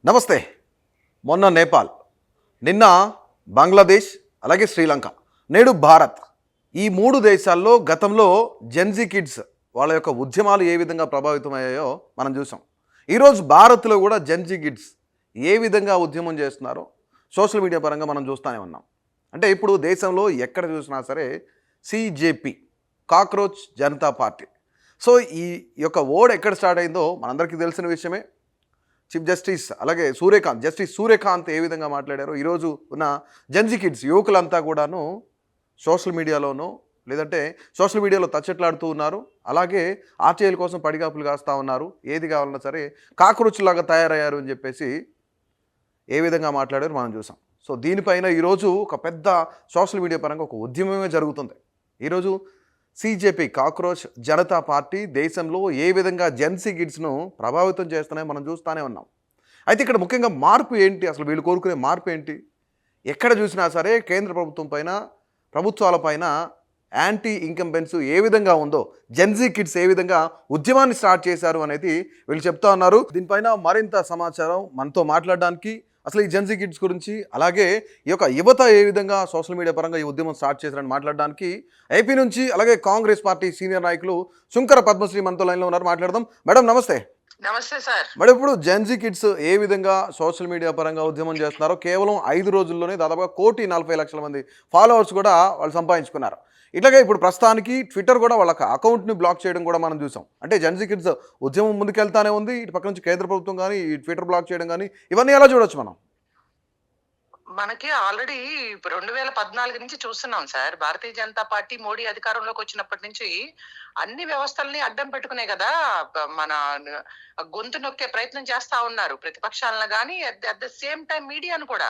నమస్తే. మొన్న నేపాల్, నిన్న బంగ్లాదేశ్, అలాగే శ్రీలంక, నేడు భారత్. ఈ 3 దేశాల్లో గతంలో జెన్జీ కిడ్స్ వాళ్ళ యొక్క ఉద్యమాలు ఏ విధంగా ప్రభావితమయ్యాయో మనం చూసాం. ఈరోజు భారత్లో కూడా జెన్జీ కిడ్స్ ఏ విధంగా ఉద్యమం చేస్తున్నారో సోషల్ మీడియా పరంగా మనం చూస్తూనే ఉన్నాం. అంటే ఇప్పుడు దేశంలో ఎక్కడ చూసినా సరే సిజేపీ, కాక్రోచ్ జనతా పార్టీ. సో ఈ యొక్క ఓడ్ ఎక్కడ స్టార్ట్ అయిందో మనందరికీ తెలిసిన విషయమే. చీఫ్ జస్టిస్ అలాగే జస్టిస్ సూర్యకాంత్ ఏ విధంగా మాట్లాడారో ఈరోజు ఉన్న జెన్జీ కిడ్స్ యువకులంతా కూడాను సోషల్ మీడియాలోనూ లేదంటే సోషల్ మీడియాలో తచ్చట్లాడుతూ ఉన్నారు. అలాగే ఆర్టీఐల కోసం పడిగాపులు కాస్తూ ఉన్నారు. ఏది కావాలన్నా సరే కాక్రోచ్ లాగా తయారయ్యారు అని చెప్పేసి ఏ విధంగా మాట్లాడారో మనం చూసాం. సో దీనిపైన ఈరోజు ఒక పెద్ద సోషల్ మీడియా పరంగా ఒక ఉద్యమమే జరుగుతుంది. ఈరోజు సిజేపీ, కాక్రోచ్ జనతా పార్టీ దేశంలో ఏ విధంగా జెన్సీ కిడ్స్ను ప్రభావితం చేస్తున్నాయో మనం చూస్తూనే ఉన్నాం. అయితే ఇక్కడ ముఖ్యంగా మార్పు ఏంటి, అసలు వీళ్ళు కోరుకునే మార్పు ఏంటి? ఎక్కడ చూసినా సరే కేంద్ర ప్రభుత్వం పైన, ప్రభుత్వాలపైన యాంటీ ఇంకంబెన్స్ ఏ విధంగా ఉందో, జెన్జీ కిడ్స్ ఏ విధంగా ఉద్యమాన్ని స్టార్ట్ చేశారు అనేది వీళ్ళు చెప్తా ఉన్నారు. దీనిపైన మరింత సమాచారం మనతో మాట్లాడడానికి, అసలు ఈ జెన్జీ కిడ్స్ గురించి, అలాగే ఈ యొక్క యువత ఏ విధంగా సోషల్ మీడియా పరంగా ఈ ఉద్యమం స్టార్ట్ చేశారని మాట్లాడడానికి ఏపీ నుంచి అలాగే కాంగ్రెస్ పార్టీ సీనియర్ నాయకులు శుంకర పద్మశ్రీ మనతో లైన్లో ఉన్నారు. మాట్లాడదాం. మేడం నమస్తే. నమస్తే సార్. మేడం, ఇప్పుడు జెన్జీ కిడ్స్ ఏ విధంగా సోషల్ మీడియా పరంగా ఉద్యమం చేస్తున్నారో, కేవలం 5 రోజుల్లోనే దాదాపుగా 1,40,00,000 మంది ఫాలోవర్స్ కూడా వాళ్ళు సంపాదించుకున్నారు. ఇట్లాగే ఇప్పుడు ప్రస్తుతానికి ట్విట్టర్ కూడా వాళ్ళ అకౌంట్ని బ్లాక్ చేయడం కూడా మనం చూసాం. అంటే జెన్జీ కిడ్స్ ఉద్యమం ముందుకెళ్తానే ఉంది. ఇటు పక్క నుంచి కేంద్ర ప్రభుత్వం కానీ ఈ ట్విట్టర్ బ్లాక్ చేయడం కానీ ఇవన్నీ ఎలా చూడొచ్చు మనం? మనకి ఆల్రెడీ 2014 నుంచి చూస్తున్నాం సార్. భారతీయ జనతా పార్టీ మోడీ అధికారంలోకి వచ్చినప్పటి నుంచి అన్ని వ్యవస్థల్ని అడ్డం పెట్టుకునే కదా మన గొంతు నొక్కే ప్రయత్నం చేస్తా ఉన్నారు. ప్రతిపక్షాలను గానీ అట్ ద సేమ్ టైం మీడియాను కూడా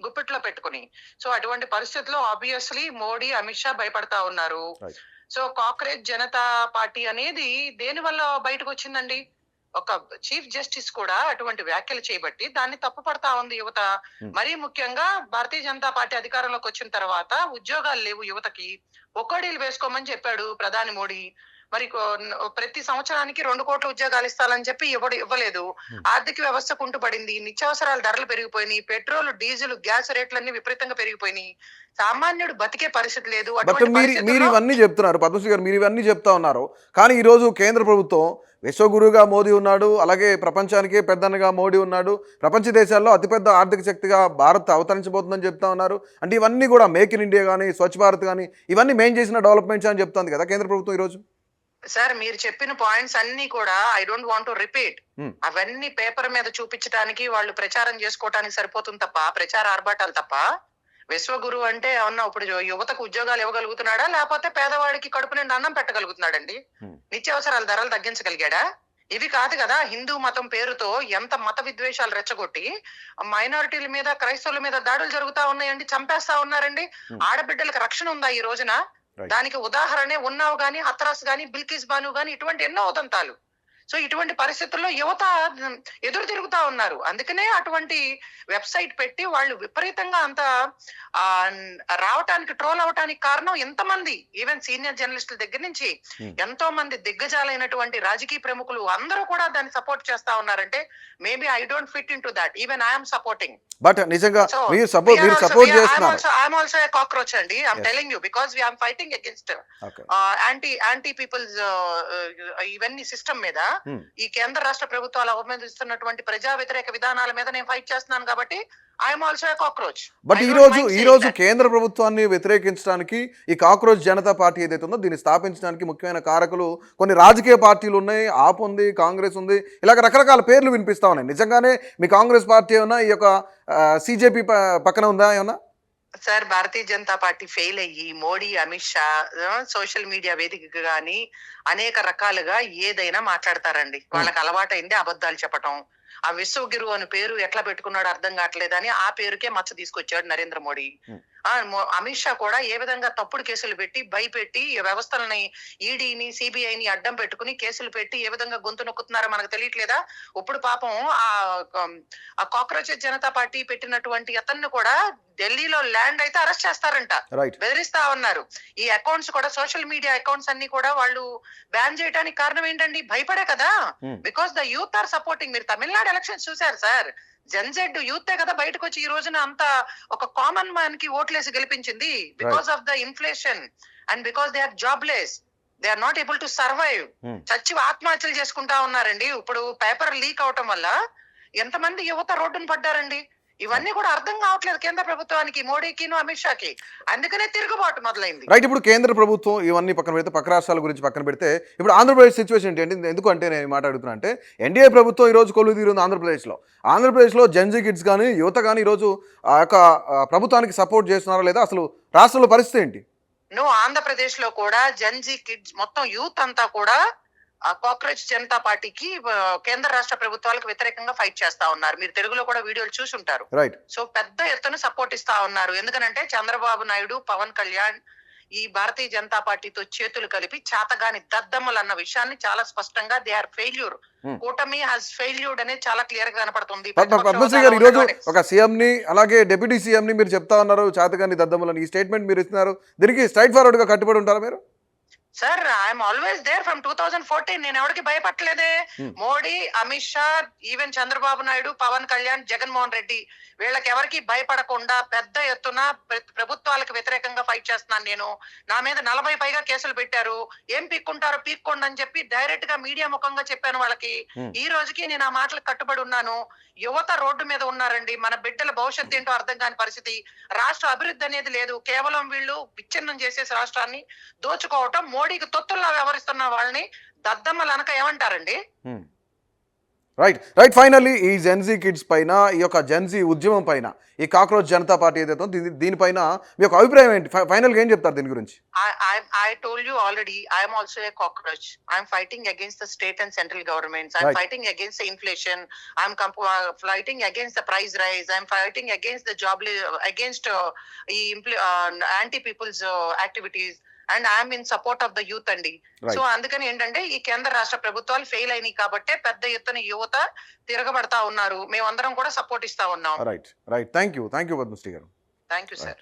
గుప్పిట్లో పెట్టుకుని. సో అటువంటి పరిస్థితుల్లో ఆబ్వియస్లీ మోడీ, అమిత్ షా భయపడతా ఉన్నారు. సో కాక్రోచ్ జనతా పార్టీ అనేది దేని వల్ల బయటకు వచ్చిందండి? ఒక చీఫ్ జస్టిస్ కూడా అటువంటి వ్యాఖ్యలు చేయబట్టి దాన్ని తప్పుపడతా ఉంది యువత. మరీ ముఖ్యంగా భారతీయ జనతా పార్టీ అధికారంలోకి వచ్చిన తర్వాత ఉద్యోగాలు లేవు యువతకి, ఒక్కడీలు వేసుకోమని చెప్పాడు ప్రధాని మోడీ. మరి ప్రతి సంవత్సరానికి 2 కోట్ల ఉద్యోగాలు ఇస్తానని చెప్పి ఇవ్వలేదు. ఆర్థిక వ్యవస్థ కుంటుపడింది, నిత్యావసరాల ధరలు పెరిగిపోయినాయి, పెట్రోల్, డీజిల్, గ్యాస్ రేట్లన్నీ విపరీతంగా పెరిగిపోయినాయి. సామాన్యుడు బతికే పరిస్థితి లేదు. మీరు ఇవన్నీ చెప్తున్నారు పద్మశ్రీ గారు, మీరు ఇవన్నీ చెప్తా ఉన్నారు. కానీ ఈరోజు కేంద్ర ప్రభుత్వం విశ్వగురుగా మోదీ ఉన్నాడు, అలాగే ప్రపంచానికే పెద్దన్నగా మోడీ ఉన్నాడు, ప్రపంచ దేశాల్లో అతిపెద్ద ఆర్థిక శక్తిగా భారత్ అవతరించబోతుందని చెప్తా ఉన్నారు. అంటే ఇవన్నీ కూడా మేక్ ఇన్ ఇండియా కానీ, స్వచ్ఛ భారత్ కానీ ఇవన్నీ మేము చేసిన డెవలప్మెంట్స్ అని చెప్తుంది కదా కేంద్ర ప్రభుత్వం ఈరోజు. సార్, మీరు చెప్పిన పాయింట్స్ అన్ని కూడా I don't want to repeat. అవన్నీ పేపర్ మీద చూపించడానికి, వాళ్ళు ప్రచారం చేసుకోవడానికి సరిపోతుంది తప్ప, ప్రచార ఆర్భాటాలు తప్ప. విశ్వగురు అంటే ఏమన్నా ఇప్పుడు యువతకు ఉద్యోగాలు ఇవ్వగలుగుతున్నాడా, లేకపోతే పేదవాడికి కడుపు నిండా అన్నం పెట్టగలుగుతున్నాడండి? నిత్యావసరాల ధరలు తగ్గించగలిగాడా? ఇవి కాదు కదా. హిందూ మతం పేరుతో ఎంత మత విద్వేషాలు రెచ్చగొట్టి మైనారిటీల మీద, క్రైస్తవుల మీద దాడులు జరుగుతా ఉన్నాయండి, చంపేస్తా ఉన్నారండి. ఆడబిడ్డలకు రక్షణ ఉందా ఈ రోజున? దానికి ఉదాహరణే ఉన్నావు గాని, హత్రాస్ గాని, బిల్కిస్ బాను గాని, ఇటువంటి ఎన్నో ఉదంతాలు. సో ఇటువంటి పరిస్థితుల్లో యువత ఎదురు తిరుగుతా ఉన్నారు. అందుకనే అటువంటి వెబ్సైట్ పెట్టి వాళ్ళు విపరీతంగా అంత రావటానికి, ట్రోల్ అవటానికి కారణం ఎంతమంది, ఈవెన్ సీనియర్ జర్నలిస్టుల దగ్గర నుంచి ఎంతో మంది దిగ్గజాలైనటువంటి రాజకీయ ప్రముఖులు అందరూ కూడా దాన్ని సపోర్ట్ చేస్తా ఉన్నారంటే maybe I don't fit in to that. Even I'm supporting. But నిజంగా మీరు సపోర్ట్ చేస్తున్నారు. ఐఎమ్ ఆల్సో ఏ కాక్రోచ్ అండి. I'm telling you because we are fighting against anti peoples ఇవన్నీ సిస్టమ్ మీద. ఈ కేంద్ర రాష్ట్ర ప్రభుత్వాలు అవలంబిస్తున్నటువంటి ప్రజా వ్యతిరేక విధానాల మీద నేను ఫైట్ చేస్తున్నాను కాబట్టి I'm also a cockroach. But ఈ రోజు కేంద్ర ప్రభుత్వాన్ని వ్యతిరేకించడానికి ఈ కాక్రోచ్ జనతా పార్టీ ఏదైతే ఉందో దీన్ని స్థాపించడానికి ముఖ్యమైన కారకులు కొన్ని రాజకీయ పార్టీలు ఉన్నాయి. ఆప్ ఉంది, కాంగ్రెస్ ఉంది, ఇలాగ రకరకాల పేర్లు వినిపిస్తా ఉన్నాయి. నిజంగానే మీ కాంగ్రెస్ పార్టీ ఏమన్నా ఈ యొక్క సిజేపీ పక్కన ఉందా ఏమన్నా? Sir, Bharatiya Janata party fail అయ్యి మోడీ, అమిత్ షా సోషల్ మీడియా వేదికగా గానీ అనేక రకాలుగా ఏదైనా మాట్లాడతారండి. వాళ్ళకి అలవాటైంది అబద్ధాలు చెప్పటం. ఆ విశ్వగురు అని పేరు ఎట్లా పెట్టుకున్నాడో అర్థం కావట్లేదని ఆ పేరుకే మచ్చ తీసుకొచ్చాడు నరేంద్ర మోడీ. అమిత్ షా కూడా ఏ విధంగా తప్పుడు కేసులు పెట్టి, భయపెట్టి వ్యవస్థలని, ఈడీని, సిబిఐని అడ్డం పెట్టుకుని కేసులు పెట్టి ఏ విధంగా గొంతు నొక్కుతున్నారో మనకు తెలియట్లేదా? ఇప్పుడు పాపం ఆ కాక్రోచ్ జనతా పార్టీ పెట్టినటువంటి అతన్ని కూడా ఢిల్లీలో ల్యాండ్ అయితే అరెస్ట్ చేస్తారంట, బెదిరిస్తా ఉన్నారు. ఈ అకౌంట్స్ కూడా, సోషల్ మీడియా అకౌంట్స్ అన్ని కూడా వాళ్ళు బ్యాన్ చేయడానికి కారణం ఏంటండి? భయపడే కదా. Because the youth are supporting. మీరు తమిళనాడు తమిళనాడు ఎలక్షన్స్ చూశారు సార్. జెన్‌జెడ్ యూతే కదా బయటకు వచ్చి ఈ రోజున అంత ఒక కామన్ మ్యాన్ కి ఓట్లేసి గెలిపించింది. Because of the inflation and because they are jobless. They are not able to survive. చచ్చి ఆత్మహత్యలు చేసుకుంటా ఉన్నారండి. ఇప్పుడు పేపర్ లీక్ అవటం వల్ల ఎంతమంది యువత రోడ్డున పడ్డారండి. ఇవన్నీ కూడా అర్థం కావట్లేదు కేంద్ర ప్రభుత్వానికి, మోడీకిను, అమిత్ షాకి. అందుకనే తిరుగుబాటు మొదలైంది. రైట్. ఇప్పుడు కేంద్ర ప్రభుత్వం ఇవన్నీ పక్కన పెడితే, పక్క రాష్ట్రాల గురించి పక్కన పెడితే, ఇప్పుడు ఆంధ్రప్రదేశ్ సిచ్యువేషన్ ఏంటి? ఎందుకంటే నేను ఈ మాట అడుగుతున్నా అంటే, ఎన్డీఏ ప్రభుత్వం ఈరోజు కొలువు తీరుంది ఆంధ్రప్రదేశ్లో జెన్జీ కిడ్స్ కానీ యువత కానీ ఈరోజు ఆ యొక్క ప్రభుత్వానికి సపోర్ట్ చేస్తున్నారా లేదా? అసలు రాష్ట్రంలో పరిస్థితి ఏంటి? ఆంధ్రప్రదేశ్ లో కూడా జెన్జీ కిడ్స్ మొత్తం యూత్ అంతా కూడా కాక్రోచ్ జనతా పార్టీకి కేంద్ర రాష్ట్ర ప్రభుత్వాలకు వ్యతిరేకంగా ఫైట్ చేస్తా ఉన్నారు. మీరు తెలుగులో కూడా వీడియోలు చూసుంటారు. రైట్. సో పెద్ద ఎత్తున సపోర్ట్ ఇస్తా ఉన్నారు. ఎందుకంటే చంద్రబాబు నాయుడు, పవన్ కళ్యాణ్ ఈ భారతీయ జనతా పార్టీతో చేతులు కలిపి చాతగాని దద్దమ్మలు అన్న విషయాన్ని చాలా స్పష్టంగా దే ఆర్ ఫెయిల్యూర్. కూటమి హాస్ ఫెయిల్యూర్డ్ అనేది చాలా క్లియర్ గా కనపడుతుంది. పద్మశ్రీ గారు ఈరోజు ఒక సీఎం ని అలాగే డిప్యూటీ సీఎం ని మీరు చెప్తా ఉన్నారు చాతగాని దద్దమ్మలని, ఈ స్టేట్మెంట్ మీరు ఇస్తున్నారు. దీనికి స్ట్రైట్ ఫార్వర్డ్ గా కట్టుబడి ఉంటారా మీరు? Sir, I'm always there from 2014. నేను ఎవరికి భయపడలేదే. మోడీ, అమిత్ షా, ఈవెన్ చంద్రబాబు నాయుడు, పవన్ కళ్యాణ్, జగన్మోహన్ రెడ్డి వీళ్ళకి ఎవరికి భయపడకుండా పెద్ద ఎత్తున ప్రభుత్వాలకు వ్యతిరేకంగా ఫైట్ చేస్తున్నాను నేను. నా మీద 40 పైగా కేసులు పెట్టారు. ఏం పీక్కుంటారో పీక్కోండి అని చెప్పి డైరెక్ట్ గా మీడియా ముఖంగా చెప్పాను వాళ్ళకి. ఈ రోజుకి నేను ఆ మాటలకు కట్టుబడి ఉన్నాను. యువత రోడ్డు మీద ఉన్నారండి. మన బిడ్డల భవిష్యత్తు ఏంటో అర్థం కాని పరిస్థితి. రాష్ట్ర అభివృద్ధి అనేది లేదు. కేవలం వీళ్ళు విచ్ఛిన్నం చేసేసి రాష్ట్రాన్ని దోచుకోవటం, మోడీకి తొత్తుల్లా వ్యవహరిస్తున్న వాళ్ళని దద్దమ్మలు అనక ఏమంటారండి? రైట్. ఫైనల్లీ ఈ జెన్జీ కిడ్స్ పైన, ఈ యొక్క జెన్జీ ఉద్యమం పైన, ఈ కాక్రోచ్ జనతా పార్టీ ఏదైతే దీనిపైన మీ యొక్క అభిప్రాయం ఏంటి? ఫైనల్గా ఏం చెప్తారు దీని గురించి? I told you already, I am also a cockroach. I am fighting against the state and central governments. I am fighting against the inflation. I am fighting against the price rise. I am fighting against the against anti-people's activities. And I'm in support of the youth అండి. So అందుకని ఏంటంటే ఈ కేంద్ర రాష్ట్ర ప్రభుత్వాలు fail అయినాయి కాబట్టి పెద్ద ఎత్తున యువత తిరగబడతా ఉన్నారు. మేమందరం కూడా సపోర్ట్ ఇస్తా ఉన్నాం. రైట్. థ్యాంక్ యూ పద్మశ్రీ గారు. Thank you sir.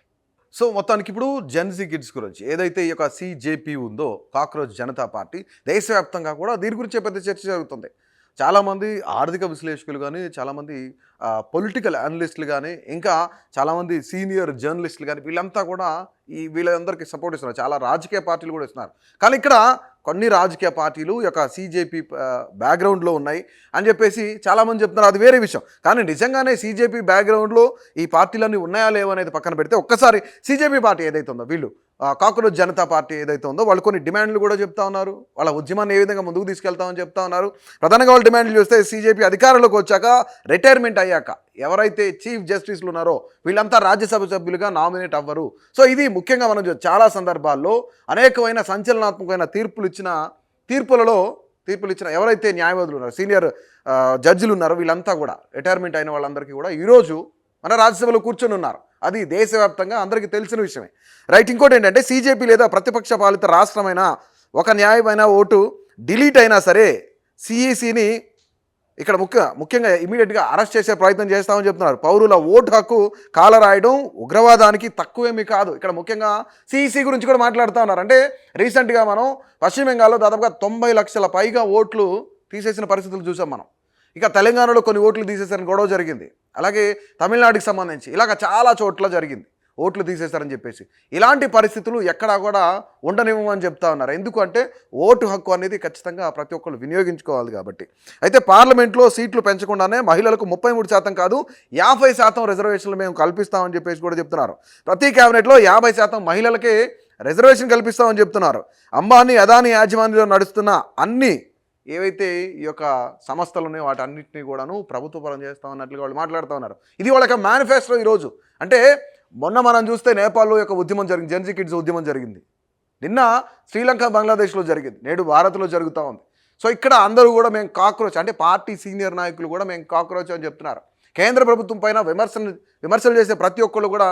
సో మొత్తానికి ఇప్పుడు జెన్జీ కిడ్స్ గురించి ఏదైతే ఈ యొక్క సిజేపీ ఉందో, కాక్రోచ్ జనతా పార్టీ, దేశవ్యాప్తంగా కూడా దీని గురించి పెద్ద చర్చ జరుగుతుంది. చాలామంది ఆర్థిక విశ్లేషకులు కానీ, చాలామంది పొలిటికల్ అనలిస్టులు కానీ, ఇంకా చాలామంది సీనియర్ జర్నలిస్టులు కానీ వీళ్ళంతా కూడా వీళ్ళందరికీ సపోర్ట్ ఇస్తున్నారు. చాలా రాజకీయ పార్టీలు కూడా ఇస్తున్నారు. కానీ ఇక్కడ కొన్ని రాజకీయ పార్టీలు ఈ యొక్క సిజేపీ బ్యాక్గ్రౌండ్లో ఉన్నాయి అని చెప్పేసి చాలామంది చెప్తున్నారు. అది వేరే విషయం. కానీ నిజంగానే సిజేపీ బ్యాక్గ్రౌండ్లో ఈ పార్టీలన్నీ ఉన్నాయా లేవనేది పక్కన పెడితే, ఒక్కసారి సిజేపీ పార్టీ ఏదైతే ఉందో, వీళ్ళు కాక్రోచ్ జనతా పార్టీ ఏదైతే ఉందో, వాళ్ళు కొన్ని డిమాండ్లు కూడా చెప్తా ఉన్నారు. వాళ్ళ ఉద్యమాన్ని ఏ విధంగా ముందుకు తీసుకెళ్తామని చెప్తా ఉన్నారు. ప్రధానంగా వాళ్ళు డిమాండ్లు చూస్తే, సిజేపీ అధికారంలోకి వచ్చాక, రిటైర్మెంట్ అయ్యాక ఎవరైతే చీఫ్ జస్టిస్లు ఉన్నారో వీళ్ళంతా రాజ్యసభ సభ్యులుగా నామినేట్ అవ్వరు. సో ఇది ముఖ్యంగా మనం చాలా సందర్భాల్లో అనేకమైన సంచలనాత్మకమైన తీర్పులు ఇచ్చిన ఎవరైతే న్యాయవాదులు ఉన్నారో, సీనియర్ జడ్జిలు ఉన్నారో, వీళ్ళంతా కూడా రిటైర్మెంట్ అయిన వాళ్ళందరికీ కూడా ఈరోజు మన రాజ్యసభలో కూర్చొని ఉన్నారు. అది దేశవ్యాప్తంగా అందరికీ తెలిసిన విషయమే. రైట్. ఇంకోటి ఏంటంటే, సిజేపీ లేదా ప్రతిపక్ష పాలిత రాష్ట్రమైన ఒక న్యాయమైన ఓటు డిలీట్ అయినా సరే సిఈసిని ఇక్కడ ముఖ్యంగా ఇమీడియట్గా అరెస్ట్ చేసే ప్రయత్నం చేస్తామని చెప్తున్నారు. పౌరుల ఓటు హక్కు కాలరాయడం ఉగ్రవాదానికి తక్కువేమీ కాదు. ఇక్కడ ముఖ్యంగా సిఈసి గురించి కూడా మాట్లాడుతూ ఉన్నారు. అంటే రీసెంట్గా మనం పశ్చిమ బెంగాల్లో దాదాపుగా 90 లక్షల పైగా ఓట్లు తీసేసిన పరిస్థితులు చూసాం మనం. ఇక తెలంగాణలో కొన్ని ఓట్లు తీసేసారని గొడవ జరిగింది. అలాగే తమిళనాడుకి సంబంధించి ఇలాగ చాలా చోట్ల జరిగింది ఓట్లు తీసేశారని చెప్పేసి. ఇలాంటి పరిస్థితులు ఎక్కడా కూడా ఉండనివ్వమని చెప్తా ఉన్నారు. ఎందుకంటే ఓటు హక్కు అనేది ఖచ్చితంగా ప్రతి ఒక్కరు వినియోగించుకోవాలి కాబట్టి. అయితే పార్లమెంట్లో సీట్లు పెంచకుండానే మహిళలకు 33% కాదు 50% రిజర్వేషన్లు మేము కల్పిస్తామని చెప్పేసి కూడా చెప్తున్నారు. ప్రతి క్యాబినెట్లో 50% మహిళలకే రిజర్వేషన్ కల్పిస్తామని చెప్తున్నారు. అంబానీ, అదానీ యాజమాన్యంలో నడుస్తున్న అన్ని ఏవైతే ఈ యొక్క సంస్థలు ఉన్నాయో వాటన్నిటినీ కూడాను ప్రభుత్వ పరం చేస్తామన్నట్లుగా వాళ్ళు మాట్లాడుతూ ఉన్నారు. ఇది వాళ్ళకి మేనిఫెస్టో ఈరోజు. అంటే మొన్న మనం చూస్తే నేపాల్లో యొక్క ఉద్యమం జరిగింది, జెన్జీ కిడ్స్ ఉద్యమం జరిగింది. నిన్న శ్రీలంక, బంగ్లాదేశ్లో జరిగింది, నేడు భారత్లో జరుగుతూ ఉంది. సో ఇక్కడ అందరూ కూడా మేము కాక్రోచ్, అంటే పార్టీ సీనియర్ నాయకులు కూడా మేము కాక్రోచ్ అని చెప్తున్నారు. కేంద్ర ప్రభుత్వం పైన విమర్శలు చేసే ప్రతి ఒక్కళ్ళు కూడా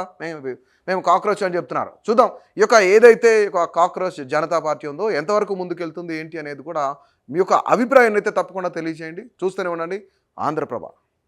మేము కాక్రోచ్ అని చెప్తున్నారు. చూద్దాం ఈ యొక్క ఏదైతే ఒక కాక్రోచ్ జనతా పార్టీ ఉందో ఎంతవరకు ముందుకెళ్తుంది ఏంటి అనేది కూడా మీ యొక్క అభిప్రాయాన్ని అయితే తప్పకుండా తెలియజేయండి. చూస్తూనే ఉండండి ఆంధ్రప్రభ.